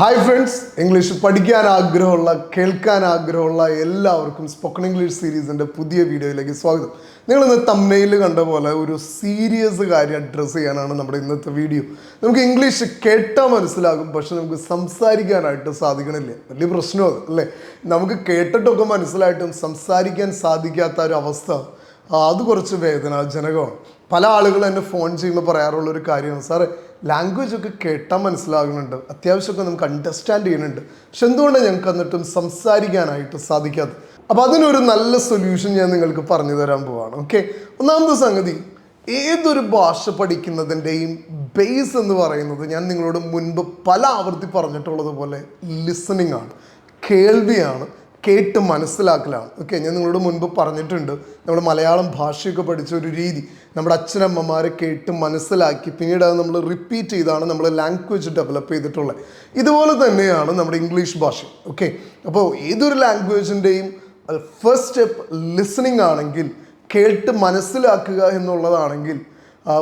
Hi friends, English പഠിക്കാൻ ആഗ്രഹമുള്ള കേൾക്കാൻ ആഗ്രഹമുള്ള എല്ലാവർക്കും സ്പോക്കൺ ഇംഗ്ലീഷ് സീരീസിൻ്റെ പുതിയ വീഡിയോയിലേക്ക് സ്വാഗതം. നിങ്ങളിന്ന് തംബ്നെയിൽ കണ്ട പോലെ ഒരു സീരിയസ് കാര്യം അഡ്രസ്സ് ചെയ്യാനാണ് നമ്മുടെ ഇന്നത്തെ വീഡിയോ. നമുക്ക് ഇംഗ്ലീഷ് കേട്ടാൽ മനസ്സിലാകും, പക്ഷെ നമുക്ക് സംസാരിക്കാനായിട്ട് സാധിക്കണില്ല. വലിയ പ്രശ്നമാണ് അല്ലേ? നമുക്ക് കേട്ടിട്ടൊക്കെ മനസ്സിലായിട്ടും സംസാരിക്കാൻ സാധിക്കാത്ത ഒരു അവസ്ഥ, അത് കുറച്ച് വേദനാജനകമാണ്. പല ആളുകൾ എന്നെ ഫോൺ ചെയ്യുമ്പോൾ പറയാറുള്ളൊരു കാര്യമാണ്, സാറേ ലാംഗ്വേജ് ഒക്കെ കേട്ടാൽ മനസ്സിലാകുന്നുണ്ട്, അത്യാവശ്യമൊക്കെ നമുക്ക് അണ്ടർസ്റ്റാൻഡ് ചെയ്യുന്നുണ്ട്, പക്ഷെ എന്തുകൊണ്ടാണ് ഞങ്ങൾക്ക് എന്നിട്ടും സംസാരിക്കാനായിട്ട് സാധിക്കാത്തത്? അപ്പോൾ അതിനൊരു നല്ല സൊല്യൂഷൻ ഞാൻ നിങ്ങൾക്ക് പറഞ്ഞു തരാൻ പോവാണ്. ഓക്കെ, ഒന്നാമത്തെ സംഗതി, ഏതൊരു ഭാഷ പഠിക്കുന്നതിൻ്റെയും ബേസ് എന്ന് പറയുന്നത് ഞാൻ നിങ്ങളോട് മുൻപ് പല ആവർത്തി പറഞ്ഞിട്ടുള്ളത് പോലെ ലിസണിങ് ആണ്, കേൾവിയാണ്, കേട്ട് മനസ്സിലാക്കലാണ്. ഓക്കെ, ഞാൻ നിങ്ങളോട് മുൻപ് പറഞ്ഞിട്ടുണ്ട്, നമ്മൾ മലയാളം ഭാഷയൊക്കെ പഠിച്ച ഒരു രീതി, നമ്മുടെ അച്ഛനമ്മമാരെ കേട്ട് മനസ്സിലാക്കി പിന്നീട് അത് നമ്മൾ റിപ്പീറ്റ് ചെയ്താണ് നമ്മൾ ലാംഗ്വേജ് ഡെവലപ്പ് ചെയ്തിട്ടുള്ളത്. ഇതുപോലെ തന്നെയാണ് നമ്മുടെ ഇംഗ്ലീഷ് ഭാഷ. ഓക്കെ, അപ്പോൾ ഏതൊരു ലാംഗ്വേജിൻ്റെയും ഫസ്റ്റ് സ്റ്റെപ്പ് ലിസണിങ് ആണെങ്കിൽ, കേട്ട് മനസ്സിലാക്കുക എന്നുള്ളതാണെങ്കിൽ,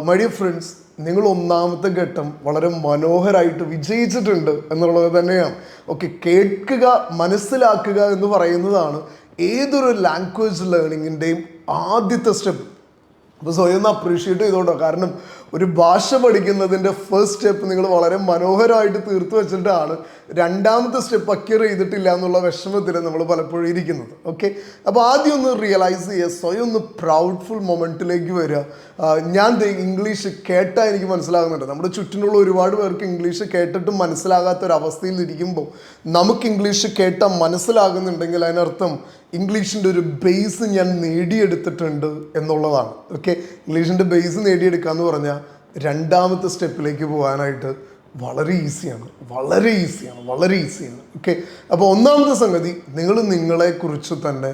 മൈ ഡിയർ ഫ്രണ്ട്സ്, നിങ്ങൾ ഒന്നാമത്തെ ഘട്ടം വളരെ മനോഹരമായിട്ട് വിജയിച്ചിട്ടുണ്ട് എന്നുള്ളത് തന്നെയാണ്. ഓക്കെ, കേൾക്കുക മനസ്സിലാക്കുക എന്ന് പറയുന്നതാണ് ഏതൊരു ലാംഗ്വേജ് ലേണിങ്ങിൻ്റെയും ആദ്യത്തെ സ്റ്റെപ്പ്. അപ്പോൾ സ്വയം ഒന്ന് അപ്രീഷിയേറ്റ് ചെയ്തോട്ടോ. കാരണം ഒരു ഭാഷ പഠിക്കുന്നതിൻ്റെ ഫസ്റ്റ് സ്റ്റെപ്പ് നിങ്ങൾ വളരെ മനോഹരമായിട്ട് തീർത്തു വെച്ചിട്ടാണ് രണ്ടാമത്തെ സ്റ്റെപ്പ് അക്യൂർ ചെയ്തിട്ടില്ല എന്നുള്ള വിഷമത്തിൽ നമ്മൾ പലപ്പോഴും ഇരിക്കുന്നത്. ഓക്കെ, അപ്പോൾ ആദ്യം ഒന്ന് റിയലൈസ് ചെയ്യുക, സ്വയം ഒന്ന് പ്രൗഡ്ഫുൾ മൊമെൻറ്റിലേക്ക് വരിക. ഞാൻ ഇംഗ്ലീഷ് കേട്ടാൽ എനിക്ക് മനസ്സിലാകുന്നുണ്ട്. നമ്മുടെ ചുറ്റിനുള്ള ഒരുപാട് പേർക്ക് ഇംഗ്ലീഷ് കേട്ടിട്ടും മനസ്സിലാകാത്തൊരവസ്ഥയിൽ ഇരിക്കുമ്പോൾ നമുക്ക് ഇംഗ്ലീഷ് കേട്ടാൽ മനസ്സിലാകുന്നുണ്ടെങ്കിൽ അതിനർത്ഥം ഇംഗ്ലീഷിൻ്റെ ഒരു ബേസ് ഞാൻ നേടിയെടുത്തിട്ടുണ്ട് എന്നുള്ളതാണ്. ഓക്കെ, ഇംഗ്ലീഷിൻ്റെ ബേസ് നേടിയെടുക്കുക എന്ന് പറഞ്ഞാൽ രണ്ടാമത്തെ സ്റ്റെപ്പിലേക്ക് പോകാനായിട്ട് വളരെ ഈസിയാണ്. ഓക്കെ, അപ്പോൾ ഒന്നാമത്തെ സംഗതി, നിങ്ങൾ നിങ്ങളെക്കുറിച്ച് തന്നെ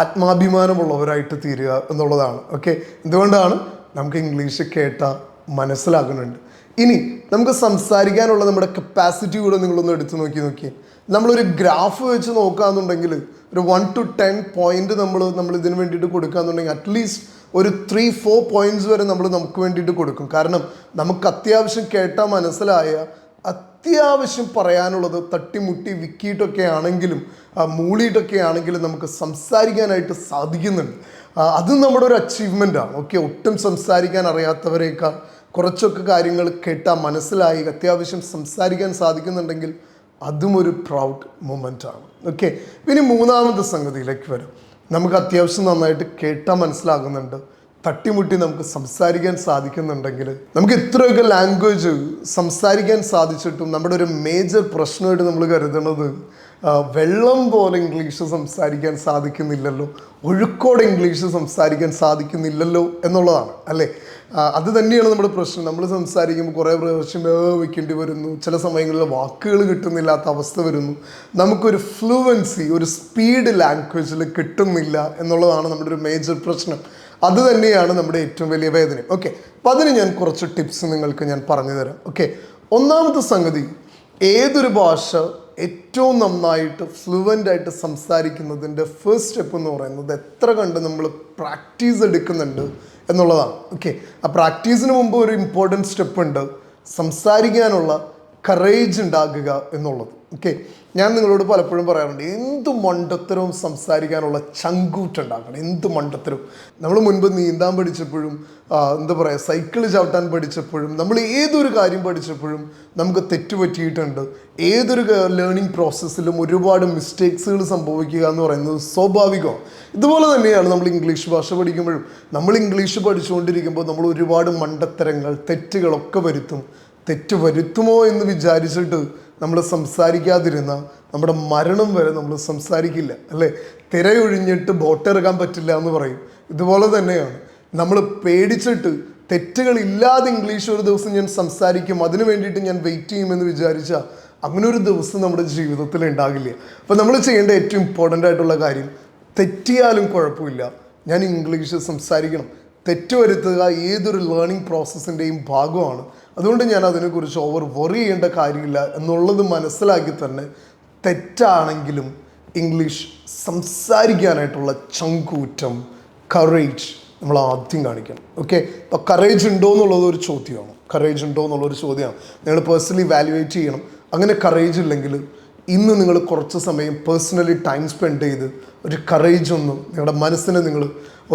ആത്മാഭിമാനമുള്ളവരായിട്ട് തീരുക എന്നുള്ളതാണ്. ഓക്കെ, എന്തുകൊണ്ടാണ്? നമുക്ക് ഇംഗ്ലീഷ് കേട്ടാൽ മനസ്സിലാകുന്നുണ്ട്. ഇനി നമുക്ക് സംസാരിക്കാനുള്ള നമ്മുടെ കപ്പാസിറ്റി കൂടെ നിങ്ങളൊന്ന് എടുത്ത് നോക്കിയേ. നമ്മളൊരു ഗ്രാഫ് വെച്ച് നോക്കുകയെന്നുണ്ടെങ്കിൽ ഒരു 1 to 10 പോയിന്റ് നമ്മൾ ഇതിന് വേണ്ടിയിട്ട് കൊടുക്കുകയെന്നുണ്ടെങ്കിൽ അറ്റ്ലീസ്റ്റ് ഒരു 3-4 പോയിന്റ്സ് വരെ നമുക്ക് വേണ്ടിയിട്ട് കൊടുക്കും. കാരണം നമുക്ക് അത്യാവശ്യം കേട്ടാൽ മനസ്സിലായ, അത്യാവശ്യം പറയാനുള്ളത് തട്ടിമുട്ടി വിക്കിയിട്ടൊക്കെ ആണെങ്കിലും മൂളിയിട്ടൊക്കെ ആണെങ്കിലും നമുക്ക് സംസാരിക്കാനായിട്ട് സാധിക്കുന്നുണ്ട്. അത് നമ്മുടെ ഒരു അച്ചീവ്മെൻ്റാണ്. ഓക്കെ, ഒട്ടും സംസാരിക്കാൻ അറിയാത്തവരേക്കാൾ കുറച്ചൊക്കെ കാര്യങ്ങൾ കേട്ടാൽ മനസ്സിലായി അത്യാവശ്യം സംസാരിക്കാൻ സാധിക്കുന്നുണ്ടെങ്കിൽ അതും ഒരു പ്രൗഡ് മൊമെൻ്റാണ്. ഓക്കെ, ഇനി മൂന്നാമത്തെ സംഗതിയിലേക്ക് വരും. നമുക്ക് അത്യാവശ്യം നന്നായിട്ട് കേട്ടാൽ മനസ്സിലാകുന്നുണ്ട്, തട്ടിമുട്ടി നമുക്ക് സംസാരിക്കാൻ സാധിക്കുന്നുണ്ടെങ്കിൽ, നമുക്ക് ഇത്രയൊക്കെ ലാംഗ്വേജ് സംസാരിക്കാൻ സാധിച്ചിട്ടും നമ്മുടെ ഒരു മേജർ പ്രശ്നമായിട്ട് നമ്മൾ കരുതുന്നത് വെള്ളം പോലെ ഇംഗ്ലീഷ് സംസാരിക്കാൻ സാധിക്കുന്നില്ലല്ലോ, ഒഴുക്കോടെ ഇംഗ്ലീഷ് സംസാരിക്കാൻ സാധിക്കുന്നില്ലല്ലോ എന്നുള്ളതാണ് അല്ലേ? അത് തന്നെയാണ് നമ്മുടെ പ്രശ്നം. നമ്മൾ സംസാരിക്കുമ്പോൾ കുറേ പ്രാവശ്യം വയ്ക്കേണ്ടി വരുന്നു, ചില സമയങ്ങളിൽ വാക്കുകൾ കിട്ടുന്നില്ലാത്ത അവസ്ഥ വരുന്നു, നമുക്കൊരു ഫ്ലുവൻസി, ഒരു സ്പീഡ് ലാംഗ്വേജിൽ കിട്ടുന്നില്ല എന്നുള്ളതാണ് നമ്മുടെ ഒരു മേജർ പ്രശ്നം. അത് തന്നെയാണ് നമ്മുടെ ഏറ്റവും വലിയ വേദന. ഓക്കെ, അപ്പം അതിന് ഞാൻ കുറച്ച് ടിപ്സ് നിങ്ങൾക്ക് ഞാൻ പറഞ്ഞു തരാം. ഓക്കെ, ഒന്നാമത്തെ സംഗതി, ഏതൊരു ഭാഷ ഏറ്റവും നന്നായിട്ട് ഫ്ലുവൻ്റായിട്ട് സംസാരിക്കുന്നതിൻ്റെ ഫസ്റ്റ് സ്റ്റെപ്പ് എന്ന് പറയുന്നത് എത്ര കണ്ട് നമ്മൾ പ്രാക്ടീസ് എടുക്കുന്നുണ്ട് എന്നുള്ളതാണ്. ഓക്കെ, ആ പ്രാക്ടീസിന് മുമ്പ് ഒരു ഇമ്പോർട്ടൻറ്റ് സ്റ്റെപ്പ് ഉണ്ട്, സംസാരിക്കാനുള്ള കറേജ് ഉണ്ടാകുക എന്നുള്ളത്. ഓക്കെ, ഞാൻ നിങ്ങളോട് പലപ്പോഴും പറയാറുണ്ട്, എന്ത് മണ്ടത്തരവും സംസാരിക്കാനുള്ള ചങ്കൂറ്റുണ്ടാക്കണം. എന്ത് മണ്ടത്തരവും. നമ്മൾ മുൻപ് നീന്താൻ പഠിച്ചപ്പോഴും എന്താ പറയുക, സൈക്കിൾ ചവിട്ടാൻ പഠിച്ചപ്പോഴും, നമ്മൾ ഏതൊരു കാര്യം പഠിച്ചപ്പോഴും നമുക്ക് തെറ്റുപറ്റിയിട്ടുണ്ട്. ഏതൊരു ലേണിംഗ് പ്രോസസ്സിലും ഒരുപാട് മിസ്റ്റേക്സുകൾ സംഭവിക്കുക എന്ന് പറയുന്നത് സ്വാഭാവികമാണ്. ഇതുപോലെ തന്നെയാണ് നമ്മൾ ഇംഗ്ലീഷ് ഭാഷ പഠിക്കുമ്പോഴും. നമ്മൾ ഇംഗ്ലീഷ് പഠിച്ചുകൊണ്ടിരിക്കുമ്പോൾ നമ്മൾ ഒരുപാട് മണ്ടത്തരങ്ങൾ, തെറ്റുകളൊക്കെ വരുത്തും. തെറ്റ് വരുത്തുമോ എന്ന് വിചാരിച്ചിട്ട് നമ്മൾ സംസാരിക്കാതിരുന്ന നമ്മുടെ മരണം വരെ നമ്മൾ സംസാരിക്കില്ല അല്ലേ? തിരയൊഴിഞ്ഞിട്ട് ബോട്ടിറക്കാൻ പറ്റില്ല എന്ന് പറയും. ഇതുപോലെ തന്നെയാണ് നമ്മൾ പേടിച്ചിട്ട് തെറ്റുകളില്ലാതെ ഇംഗ്ലീഷ് ഒരു ദിവസം ഞാൻ സംസാരിക്കും, അതിനു വേണ്ടിയിട്ട് ഞാൻ വെയിറ്റ് ചെയ്യുമെന്ന് വിചാരിച്ചാൽ അങ്ങനെ ഒരു ദിവസം നമ്മുടെ ജീവിതത്തിൽ ഉണ്ടാകില്ല. അപ്പോൾ നമ്മൾ ചെയ്യേണ്ട ഏറ്റവും ഇമ്പോർട്ടൻ്റ് ആയിട്ടുള്ള കാര്യം, തെറ്റിയാലും കുഴപ്പമില്ല, ഞാൻ ഇംഗ്ലീഷ് സംസാരിക്കണം. തെറ്റ് വരുത്തുക ഏതൊരു ലേണിംഗ് പ്രോസസ്സിൻ്റെയും ഭാഗമാണ്. അതുകൊണ്ട് ഞാൻ അതിനെക്കുറിച്ച് ഓവർ വറി ചെയ്യേണ്ട കാര്യമില്ല എന്നുള്ളത് മനസ്സിലാക്കി തന്നെ തെറ്റാണെങ്കിലും ഇംഗ്ലീഷ് സംസാരിക്കാനായിട്ടുള്ള ചങ്കൂറ്റം, കറേജ് നമ്മൾ ആദ്യം കാണിക്കണം. ഓക്കെ, അപ്പോൾ കറേജ് ഉണ്ടോ എന്നുള്ളത് ഒരു ചോദ്യമാണ്. നിങ്ങൾ പേഴ്സണലി വാല്യുവേറ്റ് ചെയ്യണം. അങ്ങനെ കറേജ് ഇല്ലെങ്കിൽ ഇന്ന് നിങ്ങൾ കുറച്ച് സമയം പേഴ്സണലി ടൈം സ്പെൻഡ് ചെയ്ത് ഒരു കറേജ് നിങ്ങളുടെ മനസ്സിനെ നിങ്ങൾ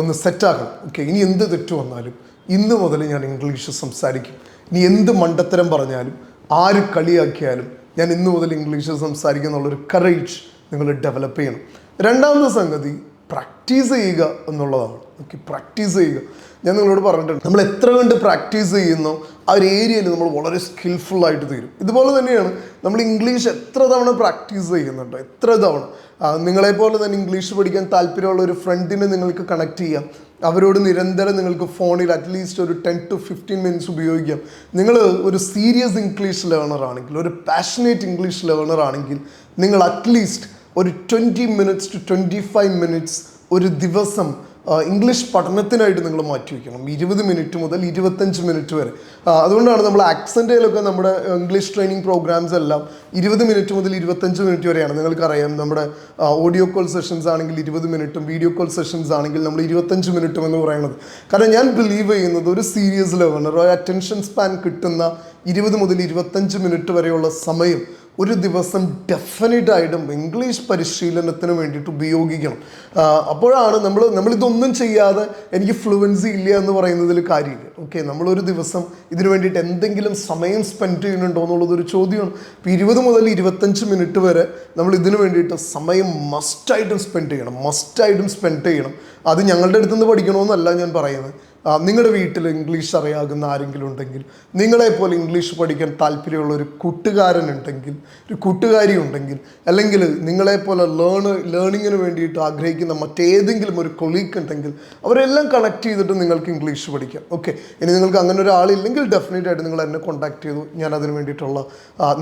ഒന്ന് സെറ്റാക്കണം. ഓക്കെ, ഇനി എന്ത് തെറ്റ് വന്നാലും ഇന്ന് മുതൽ ഞാൻ ഇംഗ്ലീഷ് സംസാരിക്കും. ഇനി എന്ത് മണ്ടത്തരം പറഞ്ഞാലും ആര് കളിയാക്കിയാലും ഞാൻ ഇന്ന് മുതൽ ഇംഗ്ലീഷ് സംസാരിക്കുക എന്നുള്ളൊരു കറേജ് നിങ്ങൾ ഡെവലപ്പ് ചെയ്യണം. രണ്ടാമത്തെ സംഗതി പ്രാക്ടീസ് ചെയ്യുക എന്നുള്ളതാണ്. ഓക്കെ, പ്രാക്ടീസ് ചെയ്യുക. ഞാൻ നിങ്ങളോട് പറഞ്ഞിട്ടുണ്ട്, നമ്മൾ എത്ര കണ്ട് പ്രാക്ടീസ് ചെയ്യുന്നോ ആ ഒരു ഏരിയയിൽ നമ്മൾ വളരെ സ്കിൽഫുള്ളായിട്ട് തീരും. ഇതുപോലെ തന്നെയാണ് നമ്മൾ ഇംഗ്ലീഷ് എത്ര തവണ പ്രാക്ടീസ് ചെയ്യുന്നുണ്ടോ, എത്ര തവണ നിങ്ങളെപ്പോലെ തന്നെ ഇംഗ്ലീഷ് പഠിക്കാൻ താല്പര്യമുള്ള ഒരു ഫ്രണ്ടിനെ നിങ്ങൾക്ക് കണക്ട് ചെയ്യാം. അവരോട് നിരന്തരം നിങ്ങൾക്ക് ഫോണിൽ അറ്റ്ലീസ്റ്റ് ഒരു 10 to 15 മിനിറ്റ്സ് ഉപയോഗിക്കാം. നിങ്ങൾ ഒരു സീരിയസ് ഇംഗ്ലീഷ് ലേണർ ആണെങ്കിൽ, ഒരു പാഷനേറ്റ് ഇംഗ്ലീഷ് ലേണർ ആണെങ്കിൽ നിങ്ങൾ അറ്റ്ലീസ്റ്റ് ഒരു 20 minutes to 25 minutes ഒരു ദിവസം ഇംഗ്ലീഷ് പഠനത്തിനായിട്ട് നിങ്ങൾ മാറ്റി വയ്ക്കണം. 20 മിനിറ്റ് മുതൽ 25 മിനിറ്റ് വരെ. അതുകൊണ്ടാണ് നമ്മൾ ആക്സൻറ്റയിലൊക്കെ നമ്മുടെ ഇംഗ്ലീഷ് ട്രെയിനിങ് പ്രോഗ്രാംസ് എല്ലാം 20 മിനിറ്റ് മുതൽ 25 മിനിറ്റ് വരെയാണ്. നിങ്ങൾക്കറിയാം, നമ്മുടെ ഓഡിയോ കോൾ സെഷൻസ് ആണെങ്കിൽ 20 മിനിറ്റും വീഡിയോ കോൾ സെഷൻസ് ആണെങ്കിൽ നമ്മൾ 25 മിനിറ്റും എന്ന് പറയുന്നത്. കാരണം ഞാൻ ബിലീവ് ചെയ്യുന്നത് ഒരു സീരിയസ് ലേണർ, ഒരു അറ്റൻഷൻ സ്പാൻ കിട്ടുന്ന 20 മുതൽ 25 മിനിറ്റ് വരെയുള്ള സമയം ഒരു ദിവസം ഡെഫിനറ്റായിട്ടും ഇംഗ്ലീഷ് പരിശീലനത്തിന് വേണ്ടിയിട്ട് ഉപയോഗിക്കണം. അപ്പോഴാണ് നമ്മളിതൊന്നും ചെയ്യാതെ എനിക്ക് ഫ്ലുവൻസി ഇല്ല എന്ന് പറയുന്നതിൽ കാര്യമില്ല. ഓക്കെ, നമ്മളൊരു ദിവസം ഇതിനു വേണ്ടിയിട്ട് എന്തെങ്കിലും സമയം സ്പെൻഡ് ചെയ്യുന്നുണ്ടോ എന്നുള്ളതൊരു ചോദ്യമാണ്. ഇപ്പോൾ 20 മുതൽ 25 മിനിറ്റ് വരെ നമ്മൾ ഇതിനു വേണ്ടിയിട്ട് സമയം മസ്റ്റായിട്ടും സ്പെൻഡ് ചെയ്യണം. അത് ഞങ്ങളുടെ അടുത്ത് നിന്ന് പഠിക്കണമെന്നല്ല ഞാൻ പറയുന്നത്. നിങ്ങളുടെ വീട്ടിൽ ഇംഗ്ലീഷ് അറിയാവുന്ന ആരെങ്കിലും ഉണ്ടെങ്കിൽ, നിങ്ങളെപ്പോലെ ഇംഗ്ലീഷ് പഠിക്കാൻ താല്പര്യമുള്ള ഒരു കൂട്ടുകാരനുണ്ടെങ്കിൽ, ഒരു കൂട്ടുകാരി ഉണ്ടെങ്കിൽ, അല്ലെങ്കിൽ നിങ്ങളെപ്പോലെ ലേണിങ്ങിന് വേണ്ടിയിട്ട് ആഗ്രഹിക്കുന്ന മറ്റേതെങ്കിലും ഒരു കൊളീഗ് ഉണ്ടെങ്കിൽ അവരെല്ലാം കണക്ട് ചെയ്തിട്ട് നിങ്ങൾക്ക് ഇംഗ്ലീഷ് പഠിക്കാം. ഓക്കെ, ഇനി നിങ്ങൾക്ക് അങ്ങനെ ഒരാളില്ലെങ്കിൽ ഡെഫിനറ്റായിട്ട് നിങ്ങൾ എന്നെ കോൺടാക്ട് ചെയ്തു. ഞാൻ അതിന് വേണ്ടിയിട്ടുള്ള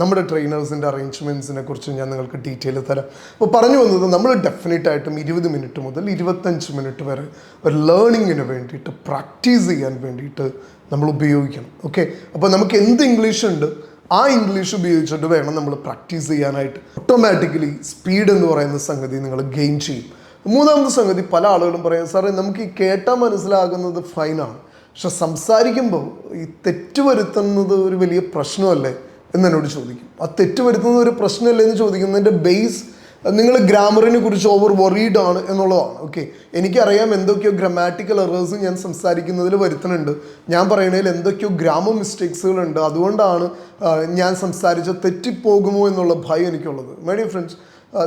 നമ്മുടെ ട്രെയിനേഴ്സിൻ്റെ അറേഞ്ച്മെൻറ്റ്സിനെ കുറിച്ച് ഞാൻ നിങ്ങൾക്ക് ഡീറ്റെയിൽ തരാം. അപ്പോൾ പറഞ്ഞു വന്നത്, നമ്മൾ ഡെഫിനറ്റായിട്ടും 20 മിനിറ്റ് മുതൽ 25 മിനിറ്റ് വരെ ഒരു ലേണിങ്ങിന് വേണ്ടിയിട്ട് പ്രാക്ടീസ് ചെയ്യാൻ വേണ്ടിയിട്ട് നമ്മൾ ഉപയോഗിക്കണം. ഓക്കെ, അപ്പോൾ നമുക്ക് എന്ത് ഇംഗ്ലീഷ് ഉണ്ട് ആ ഇംഗ്ലീഷ് ഉപയോഗിച്ചിട്ട് വേണം നമ്മൾ പ്രാക്ടീസ് ചെയ്യാനായിട്ട്. ഓട്ടോമാറ്റിക്കലി സ്പീഡ് എന്ന് പറയുന്ന സംഗതി നിങ്ങൾ ഗെയിൻ ചെയ്യും. മൂന്നാമത്തെ സംഗതി, പല ആളുകളും പറയാം, സാറേ നമുക്ക് ഈ കേട്ടാൽ മനസ്സിലാകുന്നത് ഫൈനാണ്, പക്ഷെ സംസാരിക്കുമ്പോൾ ഈ തെറ്റ് വരുത്തുന്നത് ഒരു വലിയ പ്രശ്നമല്ലേ എന്നോട് ചോദിക്കും. ആ തെറ്റ് വരുത്തുന്നത് ഒരു പ്രശ്നമല്ലേ എന്ന് ചോദിക്കുന്നതിൻ്റെ ബേസ് നിങ്ങൾ ഗ്രാമറിനെ കുറിച്ച് ഓവർ വറീഡ് ആണ് എന്നുള്ളതാണ്. ഓക്കെ, എനിക്കറിയാം എന്തൊക്കെയോ ഗ്രാമാറ്റിക്കൽ എറേഴ്സ് ഞാൻ സംസാരിക്കുന്നതിൽ വരുത്തുന്നുണ്ട്, ഞാൻ പറയുന്നതിൽ എന്തൊക്കെയോ ഗ്രാമർ മിസ്റ്റേക്സുകളുണ്ട്, അതുകൊണ്ടാണ് ഞാൻ സംസാരിച്ച തെറ്റിപ്പോകുമോ എന്നുള്ള ഭയം എനിക്കുള്ളത്. മൈ ഡിയർ ഫ്രണ്ട്സ്,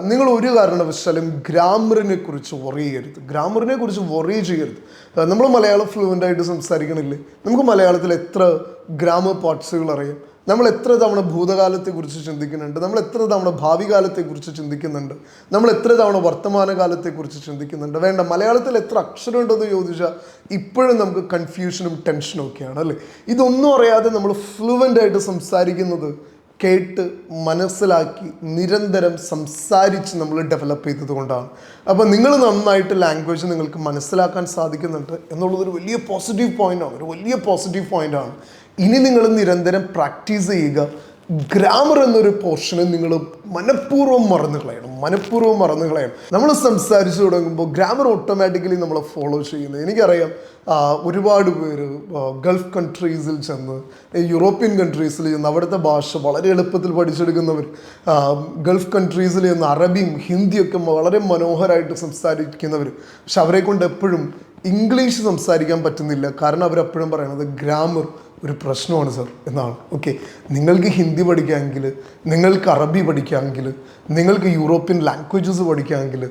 നിങ്ങൾ ഒരു കാരണവശാലും ഗ്രാമറിനെ കുറിച്ച് വറി ചെയ്യരുത്. നമ്മൾ മലയാളം ഫ്ലുവൻ്റായിട്ട് സംസാരിക്കണില്ലേ? നമുക്ക് മലയാളത്തിൽ എത്ര ഗ്രാമർ പാർട്സുകൾ അറിയാം? നമ്മൾ എത്ര തവണ ഭൂതകാലത്തെക്കുറിച്ച് ചിന്തിക്കുന്നുണ്ട്? നമ്മൾ എത്ര തവണ ഭാവി കാലത്തെക്കുറിച്ച് ചിന്തിക്കുന്നുണ്ട്? നമ്മൾ എത്ര തവണ വർത്തമാനകാലത്തെക്കുറിച്ച് ചിന്തിക്കുന്നുണ്ട്? വേണ്ട, മലയാളത്തിൽ എത്ര അക്ഷരമുണ്ടെന്ന് ചോദിച്ചാൽ ഇപ്പോഴും നമുക്ക് കൺഫ്യൂഷനും ടെൻഷനും ഒക്കെയാണ് അല്ലേ? ഇതൊന്നും അറിയാതെ നമ്മൾ ഫ്ലുവൻ്റായിട്ട് സംസാരിക്കുന്നത് കേട്ട് മനസ്സിലാക്കി നിരന്തരം സംസാരിച്ച് നമ്മൾ ഡെവലപ്പ് ചെയ്തത് കൊണ്ടാണ്. അപ്പോൾ നിങ്ങൾ നന്നായിട്ട് ലാംഗ്വേജ് നിങ്ങൾക്ക് മനസ്സിലാക്കാൻ സാധിക്കുന്നുണ്ട് എന്നുള്ളതൊരു വലിയ പോസിറ്റീവ് പോയിൻ്റാണ്. ഇനി നിങ്ങൾ നിരന്തരം പ്രാക്ടീസ് ചെയ്യുക. ഗ്രാമർ എന്നൊരു പോർഷനെ നിങ്ങൾ മനഃപൂർവ്വം മറന്നു കളയണം. നമ്മൾ സംസാരിച്ച് തുടങ്ങുമ്പോൾ ഗ്രാമർ ഓട്ടോമാറ്റിക്കലി നമ്മളെ ഫോളോ ചെയ്യുന്നത്. എനിക്കറിയാം, ഒരുപാട് പേര് ഗൾഫ് കൺട്രീസിൽ ചെന്ന്, യൂറോപ്യൻ കൺട്രീസിൽ ചെന്ന് അവിടുത്തെ ഭാഷ വളരെ എളുപ്പത്തിൽ പഠിച്ചെടുക്കുന്നവർ, ഗൾഫ് കൺട്രീസിൽ ചെന്ന് അറബിയും ഹിന്ദിയൊക്കെ വളരെ മനോഹരമായിട്ട് സംസാരിക്കുന്നവർ, പക്ഷെ അവരെ കൊണ്ട് എപ്പോഴും ഇംഗ്ലീഷ് സംസാരിക്കാൻ പറ്റുന്നില്ല. കാരണം അവരെപ്പോഴും പറയണത് ഗ്രാമർ ഒരു പ്രശ്നമാണ് സർ എന്നാണ്. ഓക്കെ, നിങ്ങൾക്ക് ഹിന്ദി പഠിക്കാമെങ്കിൽ, നിങ്ങൾക്ക് അറബി പഠിക്കാമെങ്കിൽ, നിങ്ങൾക്ക് യൂറോപ്യൻ ലാംഗ്വേജസ് പഠിക്കാമെങ്കിൽ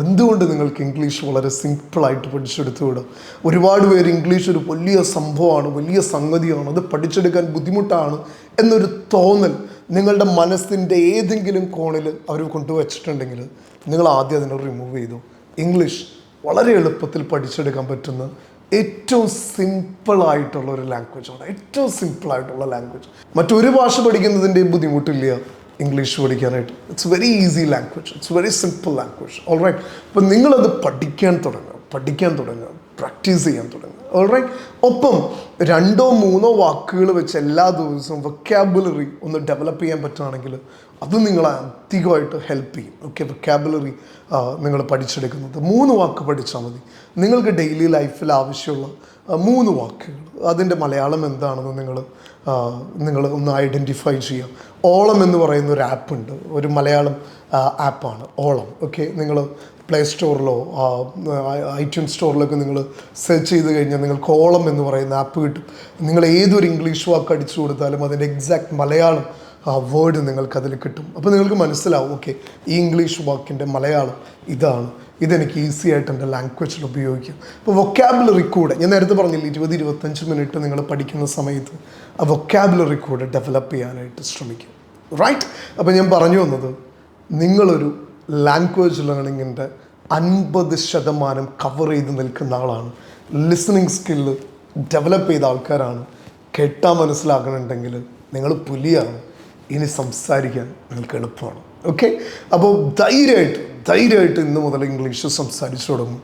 എന്തുകൊണ്ട് നിങ്ങൾക്ക് ഇംഗ്ലീഷ് വളരെ സിമ്പിളായിട്ട് പഠിച്ചെടുത്തുവിടാം? ഒരുപാട് പേര് ഇംഗ്ലീഷ് ഒരു വലിയ സംഭവമാണ്, വലിയ സംഗതിയാണ്, അത് പഠിച്ചെടുക്കാൻ ബുദ്ധിമുട്ടാണ് എന്നൊരു തോന്നൽ നിങ്ങളുടെ മനസ്സിൻ്റെ ഏതെങ്കിലും കോണിൽ അവർ കൊണ്ടുവച്ചിട്ടുണ്ടെങ്കിൽ നിങ്ങൾ ആദ്യം അതിനെ റിമൂവ് ചെയ്തു. ഇംഗ്ലീഷ് വളരെ എളുപ്പത്തിൽ പഠിച്ചെടുക്കാൻ പറ്റുന്ന ഏറ്റവും സിമ്പിളായിട്ടുള്ള ഒരു ലാംഗ്വേജാണ്. മറ്റൊരു ഭാഷ പഠിക്കുന്നതിൻ്റെ ബുദ്ധിമുട്ടില്ല ഇംഗ്ലീഷ് പഠിക്കാനായിട്ട്. It's very easy language, it's very simple language. Alright, അപ്പോൾ നിങ്ങളത് പഠിക്കാൻ തുടങ്ങുക, പ്രാക്ടീസ് ചെയ്യാൻ തുടങ്ങുക. ഓൾറൈറ്റ്, ഒപ്പം 2-3 വാക്കുകൾ വെച്ച് എല്ലാ ദിവസവും വൊക്കാബുലറി ഒന്ന് ഡെവലപ്പ് ചെയ്യാൻ പറ്റുകയാണെങ്കിൽ അത് നിങ്ങളെ അധികമായിട്ട് ഹെൽപ്പ് ചെയ്യും. ഓക്കെ, വൊക്കാബുലറി നിങ്ങൾ പഠിച്ചെടുക്കുന്നത് 3 വാക്ക് പഠിച്ചാൽ മതി. നിങ്ങൾക്ക് ഡെയിലി ലൈഫിൽ ആവശ്യമുള്ള 3 വാക്കുകൾ, അതിൻ്റെ മലയാളം എന്താണെന്ന് നിങ്ങൾ ഒന്ന് ഐഡൻറ്റിഫൈ ചെയ്യാം. ഓളം എന്ന് പറയുന്ന ഒരു ആപ്പുണ്ട്, ഒരു മലയാളം ആപ്പാണ് ഓളം. ഓക്കെ, നിങ്ങൾ പ്ലേ സ്റ്റോറിലോ ഐട്യൂൺ സ്റ്റോറിലൊക്കെ നിങ്ങൾ സെർച്ച് ചെയ്ത് കഴിഞ്ഞാൽ നിങ്ങൾക്ക് ഓളം എന്ന് പറയുന്ന ആപ്പ് കിട്ടും. നിങ്ങൾ ഏതൊരു ഇംഗ്ലീഷ് വാക്ക് അടിച്ചു കൊടുത്താലും അതിൻ്റെ എക്സാക്ട് മലയാളം വേർഡ് നിങ്ങൾക്കതിൽ കിട്ടും. അപ്പോൾ നിങ്ങൾക്ക് മനസ്സിലാവും, ഓക്കെ, ഈ ഇംഗ്ലീഷ് വാക്കിൻ്റെ മലയാളം ഇതാണ്, ഇതെനിക്ക് ഈസി ആയിട്ട് എൻ്റെ ലാംഗ്വേജിൽ ഉപയോഗിക്കാം. അപ്പോൾ വൊക്കാബുലറി കൂടെ ഞാൻ നേരത്തെ പറഞ്ഞില്ല, 20-25 മിനിറ്റ് നിങ്ങൾ പഠിക്കുന്ന സമയത്ത് ആ വൊക്കാബുലറി കൂടെ ഡെവലപ്പ് ചെയ്യാനായിട്ട് ശ്രമിക്കും. റൈറ്റ്? അപ്പോൾ ഞാൻ പറഞ്ഞു വന്നത്, നിങ്ങളൊരു ലാംഗ്വേജ് ലേണിങ്ങിൻ്റെ 50% കവർ ചെയ്ത് നിൽക്കുന്ന ആളാണ്. ലിസണിങ് സ്കില്ല് ഡെവലപ്പ് ചെയ്ത ആൾക്കാരാണ്. കേട്ടാൽ മനസ്സിലാക്കണമെന്നുണ്ടെങ്കിൽ നിങ്ങൾ പുലിയാണ്. ഇനി സംസാരിക്കാൻ നിങ്ങൾക്ക് എളുപ്പമാണ്. ഓക്കെ, അപ്പോൾ ധൈര്യമായിട്ട് ഇന്ന് മുതൽ ഇംഗ്ലീഷ് സംസാരിച്ചു തുടങ്ങും.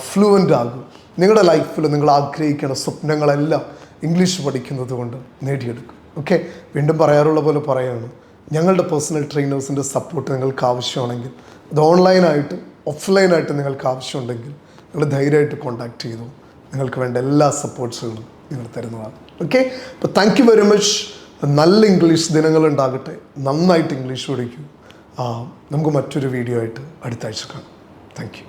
ഫ്ലുവൻ്റ് ആകും. നിങ്ങളുടെ ലൈഫിൽ നിങ്ങൾ ആഗ്രഹിക്കുന്ന സ്വപ്നങ്ങളെല്ലാം ഇംഗ്ലീഷ് പഠിക്കുന്നത് കൊണ്ട് നേടിയെടുക്കും. ഓക്കെ, വീണ്ടും പറയാറുള്ള പോലെ പറയുകയാണ്, ഞങ്ങളുടെ പേഴ്സണൽ ട്രെയിനേഴ്സിൻ്റെ സപ്പോർട്ട് നിങ്ങൾക്ക് ആവശ്യമാണെങ്കിൽ, അത് ഓൺലൈനായിട്ട് ഓഫ്ലൈനായിട്ട് നിങ്ങൾക്ക് ആവശ്യമുണ്ടെങ്കിൽ നിങ്ങൾ ധൈര്യമായിട്ട് കോൺടാക്റ്റ് ചെയ്തു. നിങ്ങൾക്ക് വേണ്ട എല്ലാ സപ്പോർട്ട്സുകളും നിങ്ങൾ തരുന്നതാണ്. ഓക്കെ, അപ്പോൾ താങ്ക് യു വെരി മച്ച്. നല്ല ഇംഗ്ലീഷ് ദിനങ്ങളുണ്ടാകട്ടെ. നന്നായിട്ട് ഇംഗ്ലീഷ് പഠിക്കൂ. നമുക്ക് മറ്റൊരു വീഡിയോ ആയിട്ട് അടുത്ത ആഴ്ച കാണാം. Thank you.